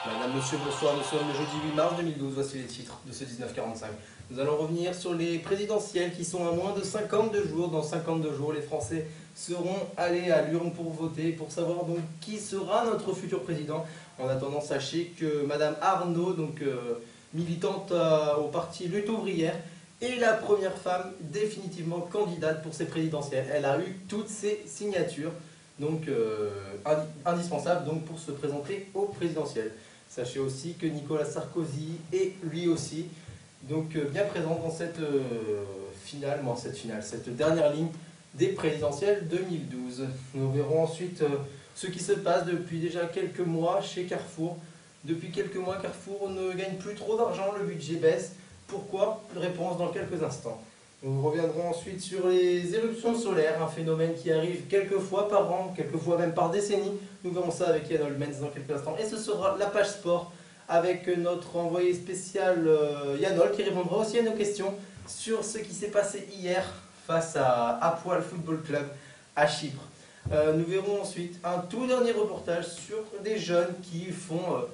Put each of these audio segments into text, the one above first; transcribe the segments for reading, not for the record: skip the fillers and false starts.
Madame, Monsieur, bonsoir. Nous sommes le jeudi 8 mars 2012. Voici les titres de ce 1945. Nous allons revenir sur les présidentielles qui sont à moins de 52 jours. Dans 52 jours, les Français seront allés à l'urne pour voter, pour savoir donc qui sera notre futur président. En attendant, sachez que Madame Arnaud, militante au parti Lutte ouvrière, est la première femme définitivement candidate pour ces présidentielles. Elle a eu toutes ses signatures, indispensables pour se présenter aux présidentielles. Sachez aussi que Nicolas Sarkozy est lui aussi bien présent dans cette cette dernière ligne des présidentielles 2012. Nous verrons ensuite ce qui se passe depuis déjà quelques mois chez Carrefour. Depuis quelques mois, Carrefour ne gagne plus trop d'argent, le budget baisse. Pourquoi? Réponse dans quelques instants. Nous reviendrons ensuite sur les éruptions solaires, un phénomène qui arrive quelques fois par an, quelquefois même par décennie. Nous verrons ça avec Yann Olmens dans quelques instants. Et ce sera la page sport avec notre envoyé spécial Yann qui répondra aussi à nos questions sur ce qui s'est passé hier face à Apoel Football Club à Chypre. Nous verrons ensuite un tout dernier reportage sur des jeunes qui font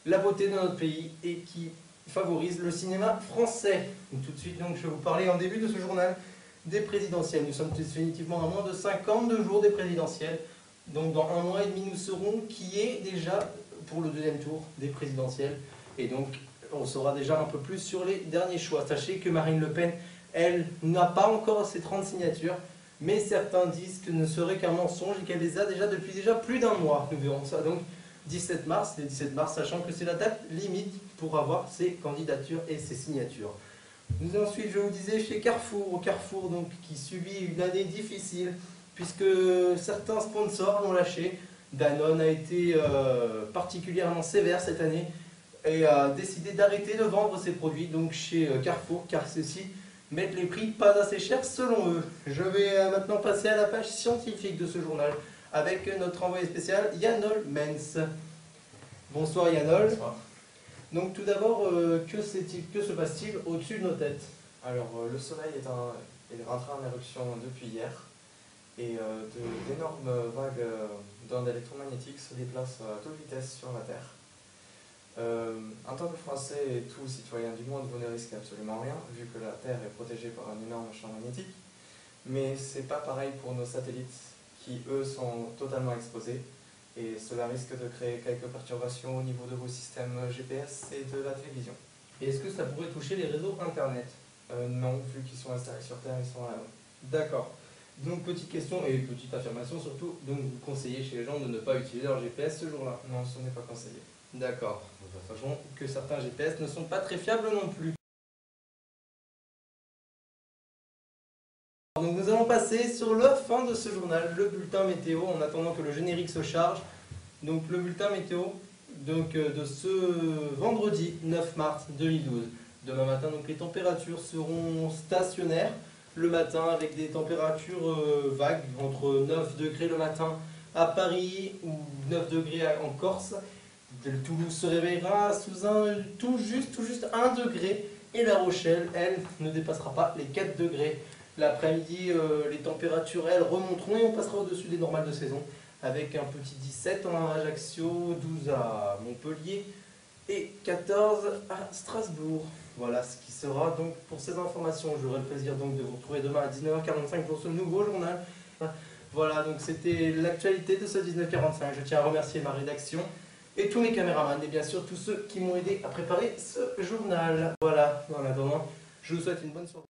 la beauté de notre pays et qui favorisent le cinéma français. Tout de suite, je vais vous parler en début de ce journal des présidentielles. Nous sommes définitivement à moins de 52 jours des présidentielles. Donc dans un mois et demi, nous saurons qui est déjà pour le deuxième tour des présidentielles. Et donc, on saura déjà un peu plus sur les derniers choix. Sachez que Marine Le Pen, elle, n'a pas encore ses 30 signatures, mais certains disent que ne serait qu'un mensonge et qu'elle les a déjà depuis plus d'un mois. Nous verrons ça donc 17 mars, le 17 mars, sachant que c'est la date limite pour avoir ses candidatures et ses signatures. Nous ensuite, je vous disais, chez Carrefour, qui subit une année difficile, puisque certains sponsors l'ont lâché. Danone a été particulièrement sévère cette année et a décidé d'arrêter de vendre ses produits chez Carrefour, car ceux-ci mettent les prix pas assez chers selon eux. Je vais maintenant passer à la page scientifique de ce journal avec notre envoyé spécial Yann Olmens. Bonsoir Yann Ol. Bonsoir. Donc tout d'abord, que se passe-t-il au-dessus de nos têtes? Alors le soleil est rentré en éruption depuis hier et d'énormes vagues d'ondes électromagnétiques se déplacent à toute vitesse sur la Terre. En tant que Français et tous citoyens du monde, vous ne risquez absolument rien, vu que la Terre est protégée par un énorme champ magnétique. Mais c'est pas pareil pour nos satellites, qui eux sont totalement exposés, et cela risque de créer quelques perturbations au niveau de vos systèmes GPS et de la télévision. Et est-ce que ça pourrait toucher les réseaux internet? Non, vu qu'ils sont installés sur Terre, ils sont là. D'accord. Donc petite question et petite affirmation surtout, donc vous conseillez chez les gens de ne pas utiliser leur GPS ce jour-là? Non, ce n'est pas conseillé. D'accord. Sachant que certains GPS ne sont pas très fiables non plus. Donc nous allons passer sur la fin de ce journal, le bulletin météo, en attendant que le générique se charge. Donc le bulletin météo de ce vendredi 9 mars 2012. Demain matin, les températures seront stationnaires le matin avec des températures vagues, entre 9 degrés le matin à Paris ou 9 degrés en Corse. Toulouse se réveillera sous tout juste 1 degré et La Rochelle, elle, ne dépassera pas les 4 degrés. L'après-midi, les températures, elles, remonteront et on passera au-dessus des normales de saison avec un petit 17 à Ajaccio, 12 à Montpellier et 14 à Strasbourg. Voilà ce qui sera donc pour ces informations. J'aurai le plaisir de vous retrouver demain à 19h45 pour ce nouveau journal. Voilà, donc c'était l'actualité de ce 19h45. Je tiens à remercier ma rédaction et tous mes caméramans et bien sûr tous ceux qui m'ont aidé à préparer ce journal. Voilà, en attendant, je vous souhaite une bonne soirée.